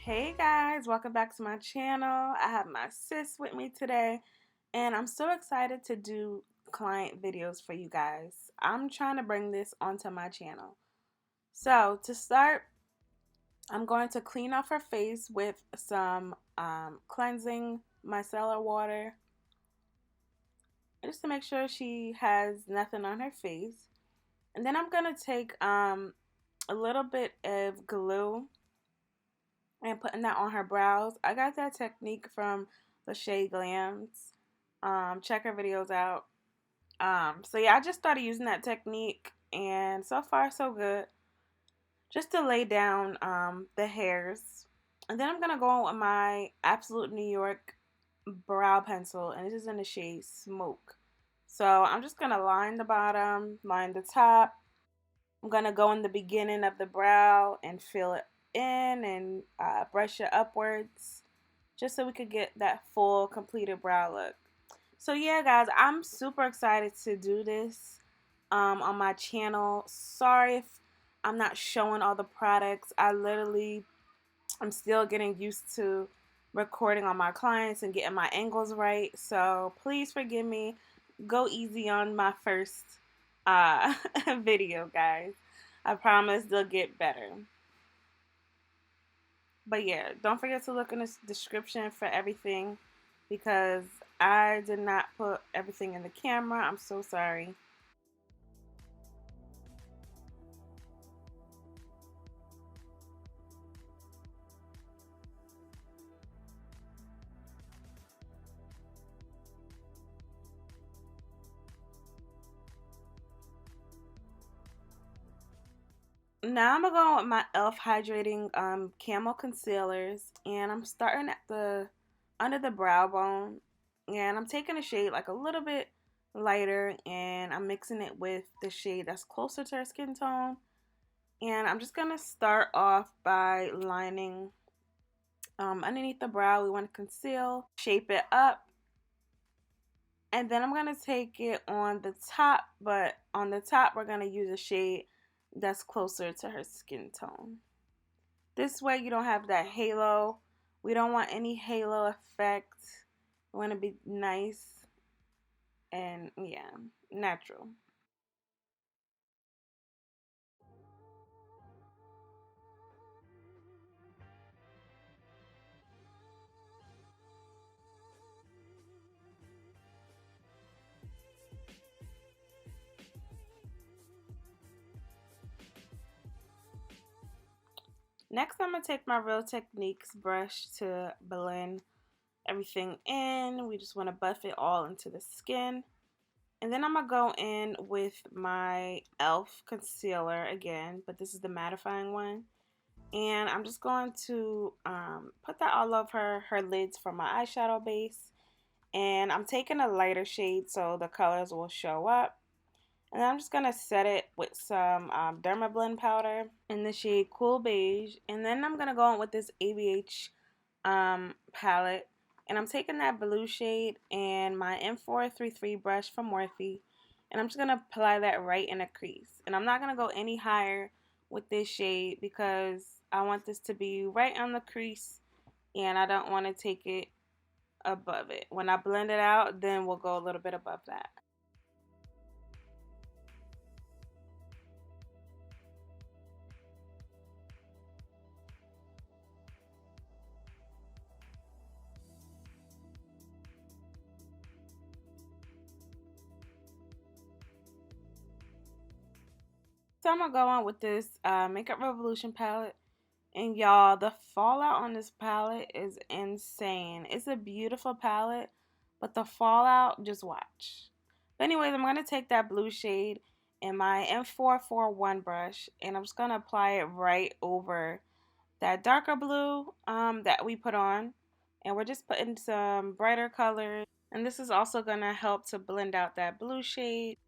Hey guys, welcome back to my channel. I have my sis with me today and I'm so excited to do client videos for you guys. I'm trying to bring this onto my channel. So to start, I'm going to clean off her face with some cleansing micellar water just to make sure she has nothing on her face. And then I'm going to take a little bit of glue and putting that on her brows. I got that technique from Lachey Glams. Check her videos out. So yeah, I just started using that technique and so far so good. Just to lay down the hairs. And then I'm going to go on with my Absolute New York brow pencil, and this is in the shade Smoke. So I'm just going to line the bottom, line the top. I'm going to go in the beginning of the brow and fill it in and brush it upwards just so we could get that full completed brow look. So yeah guys, I'm super excited to do this on my channel. Sorry if I'm not showing all the products. I'm still getting used to recording on my clients and getting my angles right, so please forgive me. Go easy on my first video guys. I promise they'll get better. But yeah, don't forget to look in the description for everything because I did not put everything in the camera. I'm so sorry. Now I'm gonna go with my e.l.f. hydrating camo concealers, and I'm starting at the under the brow bone, and I'm taking a shade like a little bit lighter, and I'm mixing it with the shade that's closer to her skin tone. And I'm just gonna start off by lining underneath the brow. We want to conceal, shape it up, and then I'm gonna take it on the top, but on the top we're gonna use a shade that's closer to her skin tone. This way you don't have that halo. We don't want any halo effect. We want to be nice and yeah, natural. Next, I'm going to take my Real Techniques brush to blend everything in. We just want to buff it all into the skin. And then I'm going to go in with my e.l.f. concealer again, but this is the mattifying one. And I'm just going to put that all over her lids for my eyeshadow base. And I'm taking a lighter shade so the colors will show up. And then I'm just going to set it with some Dermablend powder in the shade Cool Beige. And then I'm going to go in with this ABH palette. And I'm taking that blue shade and my M433 brush from Morphe. And I'm just going to apply that right in a crease. And I'm not going to go any higher with this shade because I want this to be right on the crease. And I don't want to take it above it. When I blend it out, then we'll go a little bit above that. So I'm going to go on with this Makeup Revolution palette. And y'all, the fallout on this palette is insane. It's a beautiful palette, but the fallout, just watch. But anyways, I'm going to take that blue shade in my M441 brush. And I'm just going to apply it right over that darker blue that we put on. And we're just putting some brighter colors. And this is also going to help to blend out that blue shade.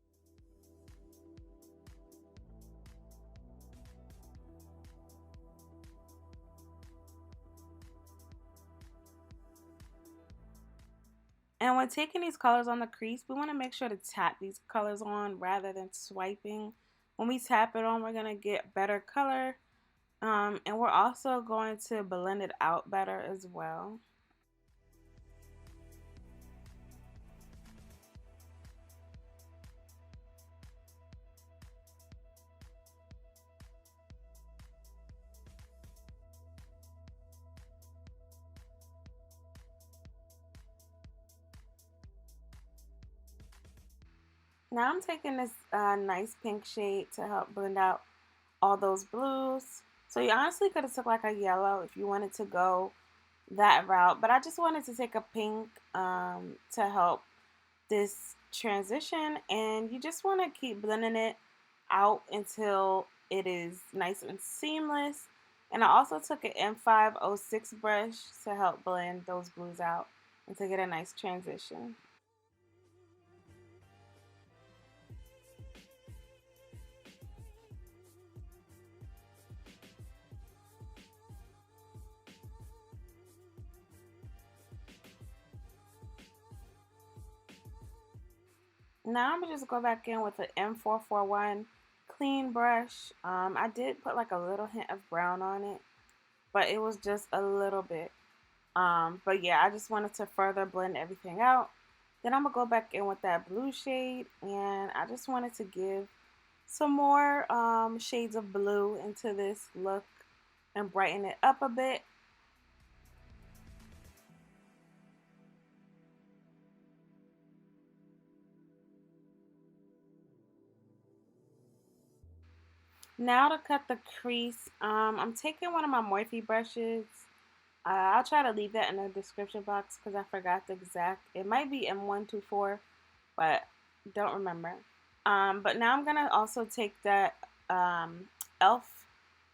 And when taking these colors on the crease, we want to make sure to tap these colors on rather than swiping. When we tap it on, we're going to get better color. And we're also going to blend it out better as well. Now I'm taking this nice pink shade to help blend out all those blues. So you honestly could have took like a yellow if you wanted to go that route, but I just wanted to take a pink to help this transition, and you just want to keep blending it out until it is nice and seamless. And I also took an M506 brush to help blend those blues out and to get a nice transition. Now I'm gonna just go back in with an M441 clean brush. I did put like a little hint of brown on it, but it was just a little bit. But yeah, I just wanted to further blend everything out. Then I'm gonna go back in with that blue shade, and I just wanted to give some more shades of blue into this look and brighten it up a bit. Now to cut the crease, I'm taking one of my Morphe brushes. I'll try to leave that in the description box because I forgot the exact. It might be M124, but don't remember. But now I'm gonna also take that Elf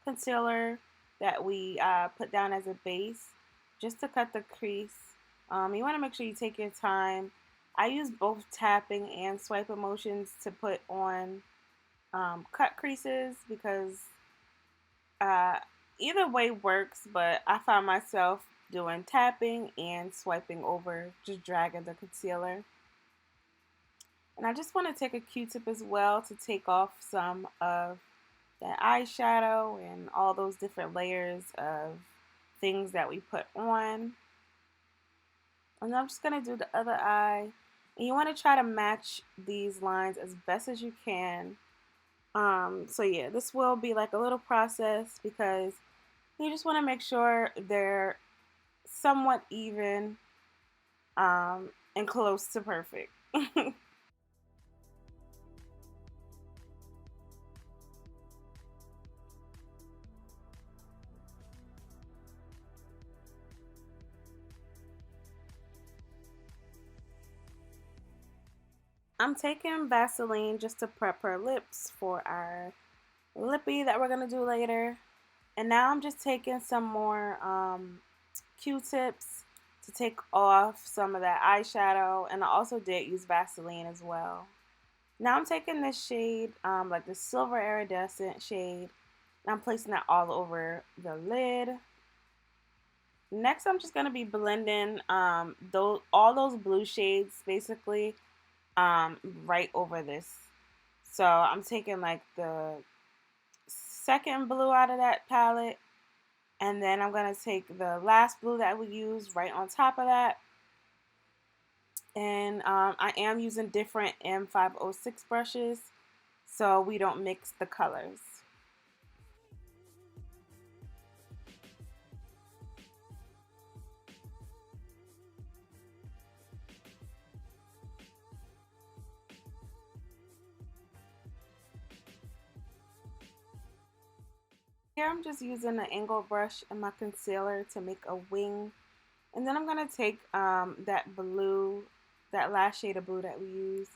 concealer that we put down as a base just to cut the crease. You want to make sure you take your time. I use both tapping and swiping motions to put on cut creases because uh, either way works, but I find myself doing tapping and swiping over, just dragging the concealer. And I just want to take a Q-tip as well to take off some of that eyeshadow and all those different layers of things that we put on. And I'm just going to do the other eye. And you want to try to match these lines as best as you can. So yeah, this will be like a little process because you just want to make sure they're somewhat even and close to perfect. I'm taking Vaseline just to prep her lips for our lippy that we're going to do later. And now I'm just taking some more Q-tips to take off some of that eyeshadow. And I also did use Vaseline as well. Now I'm taking this shade, like the silver iridescent shade, and I'm placing that all over the lid. Next, I'm just going to be blending all those blue shades basically right over this. So I'm taking like the second blue out of that palette, and then I'm going to take the last blue that we used right on top of that. And I am using different M506 brushes so we don't mix the colors. Here I'm just using an angled brush and my concealer to make a wing. And then I'm going to take that blue, that last shade of blue that we used,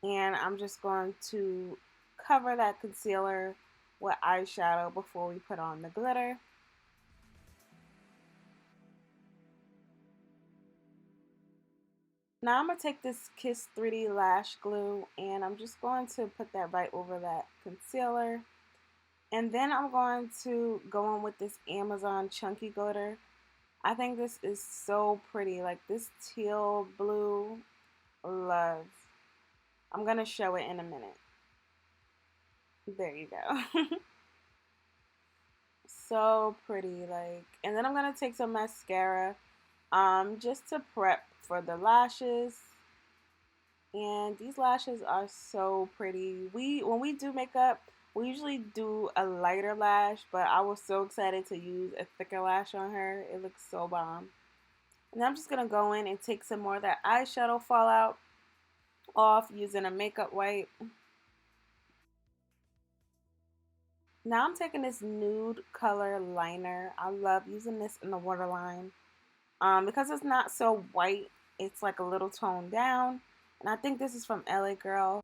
and I'm just going to cover that concealer with eyeshadow before we put on the glitter. Now I'm going to take this Kiss 3D Lash Glue and I'm just going to put that right over that concealer. And then I'm going to go in with this Amazon Chunky Glitter. I think this is so pretty, like this teal blue, love. I'm going to show it in a minute. There you go. so pretty. Like, and then I'm gonna take some mascara, just to prep for the lashes. And these lashes are so pretty. When we do makeup, we usually do a lighter lash, but I was so excited to use a thicker lash on her. It looks so bomb. And I'm just gonna go in and take some more of that eyeshadow fallout off using a makeup wipe. Now I'm taking this nude color liner. I love using this in the waterline. Because it's not so white, it's like a little toned down. And I think this is from LA Girl.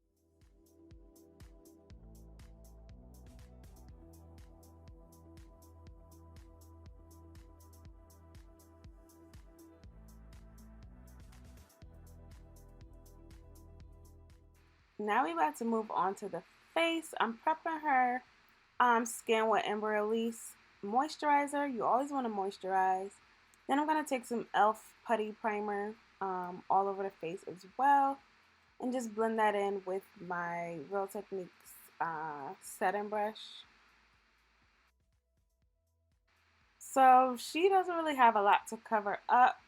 Now we about to move on to the face. I'm prepping her skin with Embryolisse moisturizer. You always want to moisturize. Then I'm going to take some e.l.f. putty primer all over the face as well. And just blend that in with my Real Techniques setting brush. So she doesn't really have a lot to cover up.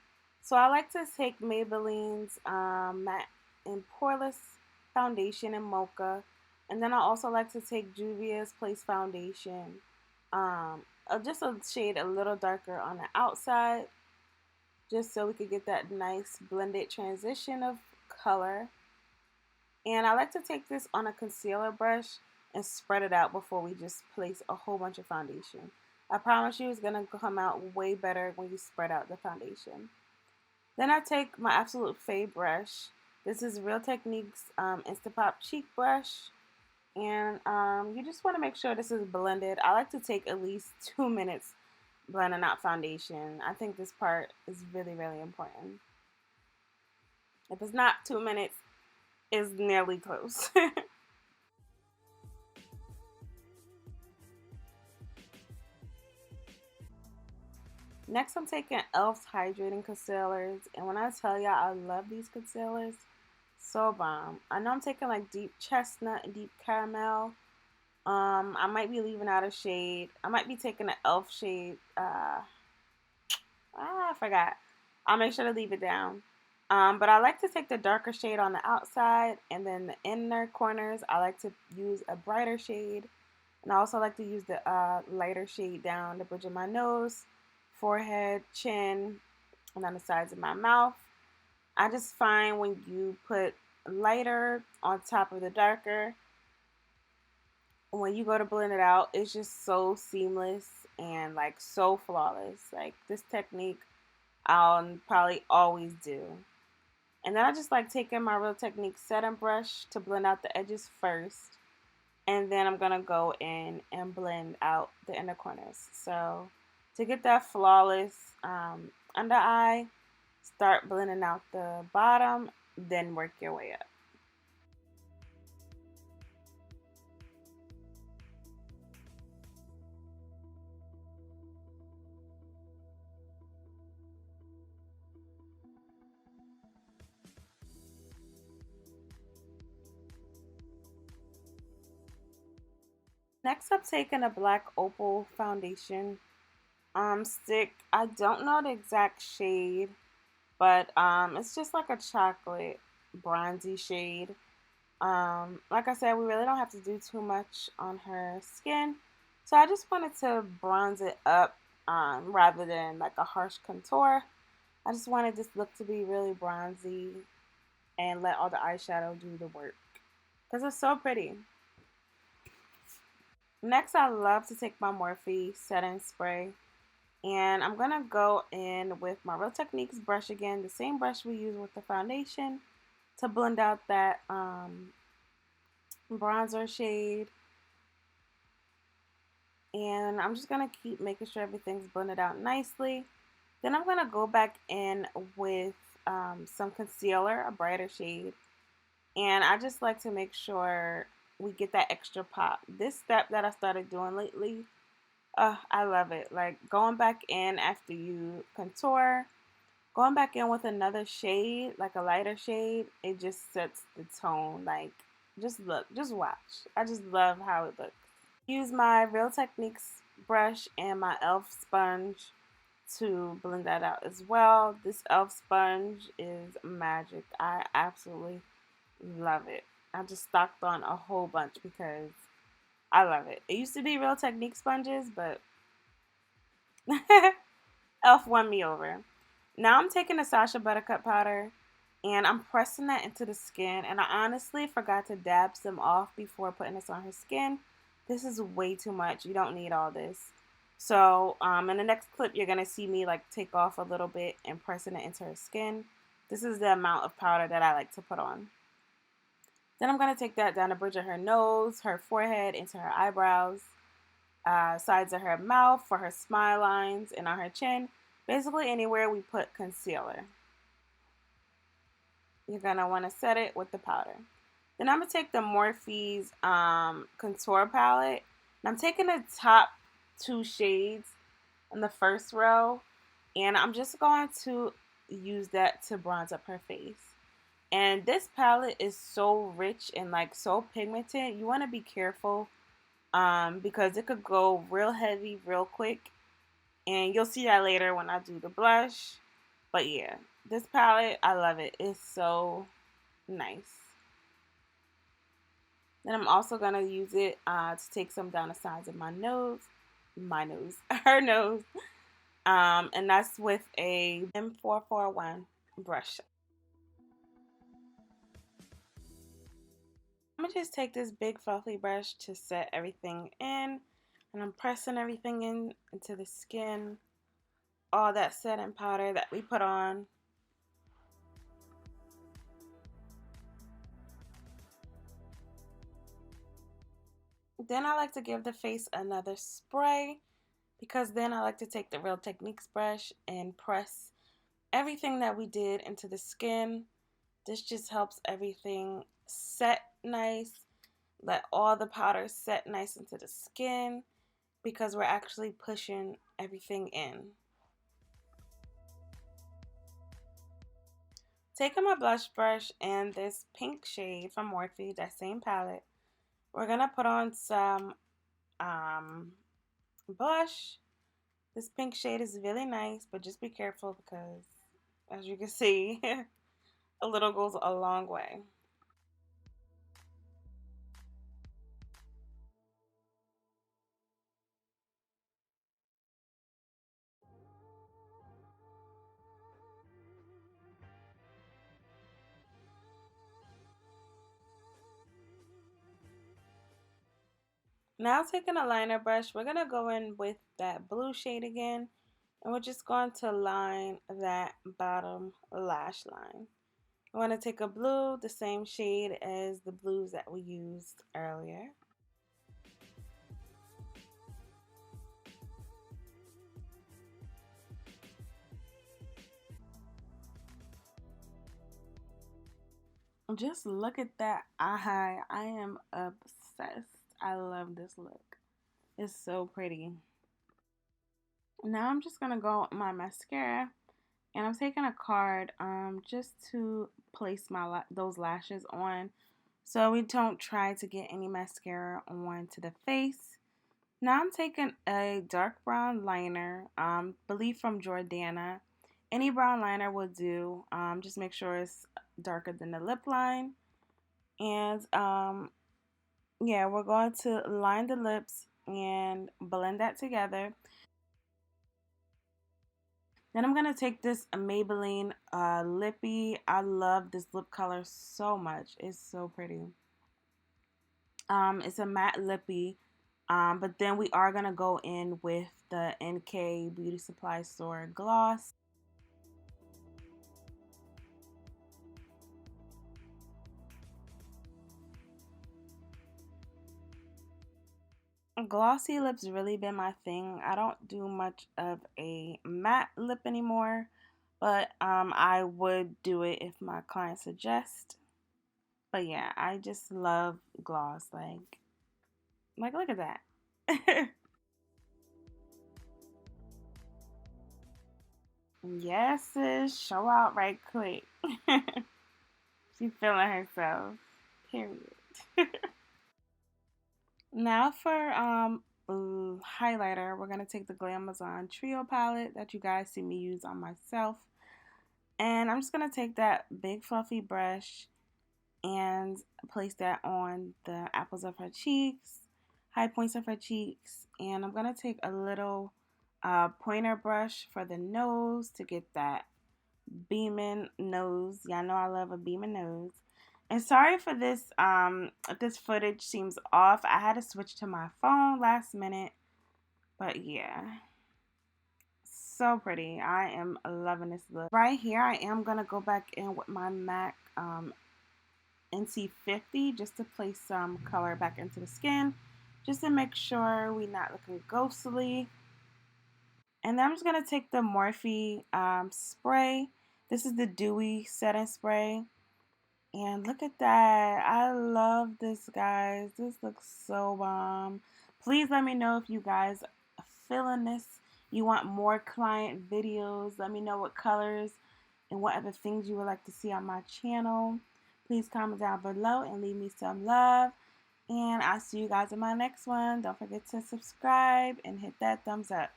So I like to take Maybelline's matte and poreless foundation in mocha. And then I also like to take Juvia's Place foundation. Just a shade a little darker on the outside. Just so we could get that nice blended transition of color. And I like to take this on a concealer brush and spread it out before we just place a whole bunch of foundation. I promise you it's going to come out way better when you spread out the foundation. Then I take my absolute fave brush. This is Real Techniques Instapop Cheek Brush. And you just want to make sure this is blended. I like to take at least 2 minutes blending out foundation. I think this part is really, really important. If it's not 2 minutes, it's nearly close. Next, I'm taking e.l.f.'s Hydrating Concealers. And when I tell y'all I love these concealers, so bomb. I know I'm taking like deep chestnut and deep caramel. I might be leaving out a shade. I might be taking an e.l.f. shade. I forgot. I'll make sure to leave it down. But I like to take the darker shade on the outside, and then the inner corners, I like to use a brighter shade. And I also like to use the lighter shade down the bridge of my nose, forehead, chin, and on the sides of my mouth. I just find when you put lighter on top of the darker, when you go to blend it out, it's just so seamless and like so flawless. Like this technique, I'll probably always do. And then I just like taking my Real Techniques setting brush to blend out the edges first. And then I'm going to go in and blend out the inner corners. So to get that flawless under eye, start blending out the bottom, then work your way up. Next, I'm taking a black opal foundation stick. I don't know the exact shade, but it's just like a chocolate bronzy shade. Like I said, we really don't have to do too much on her skin, so I just wanted to bronze it up rather than like a harsh contour. I just wanted this look to be really bronzy and let all the eyeshadow do the work because it's so pretty. Next, I love to take my Morphe setting spray, and I'm gonna go in with my Real Techniques brush again, the same brush we use with the foundation, to blend out that bronzer shade. And I'm just gonna keep making sure everything's blended out nicely. Then I'm gonna go back in with some concealer, a brighter shade, and I just like to make sure we get that extra pop. This step that I started doing lately, I love it. Like going back in after you contour, going back in with another shade, like a lighter shade, it just sets the tone. Like just look, just watch. I just love how it looks. Use my Real Techniques brush and my e.l.f. sponge to blend that out as well. This e.l.f. sponge is magic. I absolutely love it. I just stocked on a whole bunch because I love it. It used to be Real Technique sponges, but e.l.f. won me over. Now I'm taking the Sacha Buttercup powder and I'm pressing that into the skin. And I honestly forgot to dab some off before putting this on her skin. This is way too much. You don't need all this. So in the next clip, you're going to see me like take off a little bit and pressing it into her skin. This is the amount of powder that I like to put on. Then I'm going to take that down the bridge of her nose, her forehead, into her eyebrows, sides of her mouth for her smile lines, and on her chin. Basically anywhere we put concealer. You're going to want to set it with the powder. Then I'm going to take the Morphe's contour palette. And I'm taking the top 2 shades in the first row. And I'm just going to use that to bronze up her face. And this palette is so rich and like so pigmented. You want to be careful because it could go real heavy real quick. And you'll see that later when I do the blush. But yeah, this palette, I love it. It's so nice. Then I'm also going to use it to take some down the sides of my nose. Her nose. And that's with a M441 brush. I'm going to just take this big fluffy brush to set everything in. And I'm pressing everything into the skin. All that setting powder that we put on. Then I like to give the face another spray because then I like to take the Real Techniques brush and press everything that we did into the skin. This just helps everything set nice. Let all the powder set nice into the skin because we're actually pushing everything in. Taking my blush brush and this pink shade from Morphe, that same palette, we're going to put on some blush. This pink shade is really nice, but just be careful because, as you can see, a little goes a long way. Now taking a liner brush, we're going to go in with that blue shade again. And we're just going to line that bottom lash line. I want to take a blue, the same shade as the blues that we used earlier. Just look at that eye. I am obsessed. I love this look. It's so pretty. Now I'm just going to go with my mascara. And I'm taking a card just to place those lashes on so we don't try to get any mascara onto the face. Now I'm taking a dark brown liner, believe from Jordana. Any brown liner will do. Just make sure it's darker than the lip line. And yeah, we're going to line the lips and blend that together. Then I'm going to take this Maybelline Lippy. I love this lip color so much. It's so pretty. It's a matte lippy. But then we are going to go in with the NK Beauty Supply Store gloss. Glossy lips really been my thing. I don't do much of a matte lip anymore, but I would do it if my client suggests. But yeah, I just love gloss. Like look at that. Yes, sis, show out right quick. She feeling herself. Period. Now for highlighter, we're going to take the Glamazon Trio palette that you guys see me use on myself. And I'm just going to take that big fluffy brush and place that on the apples of her cheeks, high points of her cheeks. And I'm going to take a little pointer brush for the nose to get that beaming nose. Y'all know I love a beaming nose. And sorry for this, if this footage seems off. I had to switch to my phone last minute. But yeah, so pretty. I am loving this look. Right here, I am going to go back in with my MAC NC50 just to place some color back into the skin. Just to make sure we're not looking ghostly. And then I'm just going to take the Morphe spray. This is the Dewy Setting Spray. And look at that. I love this, guys. This looks so bomb. Please let me know if you guys are feeling this. You want more client videos. Let me know what colors and what other things you would like to see on my channel. Please comment down below and leave me some love. And I'll see you guys in my next one. Don't forget to subscribe and hit that thumbs up.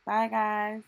Bye, guys.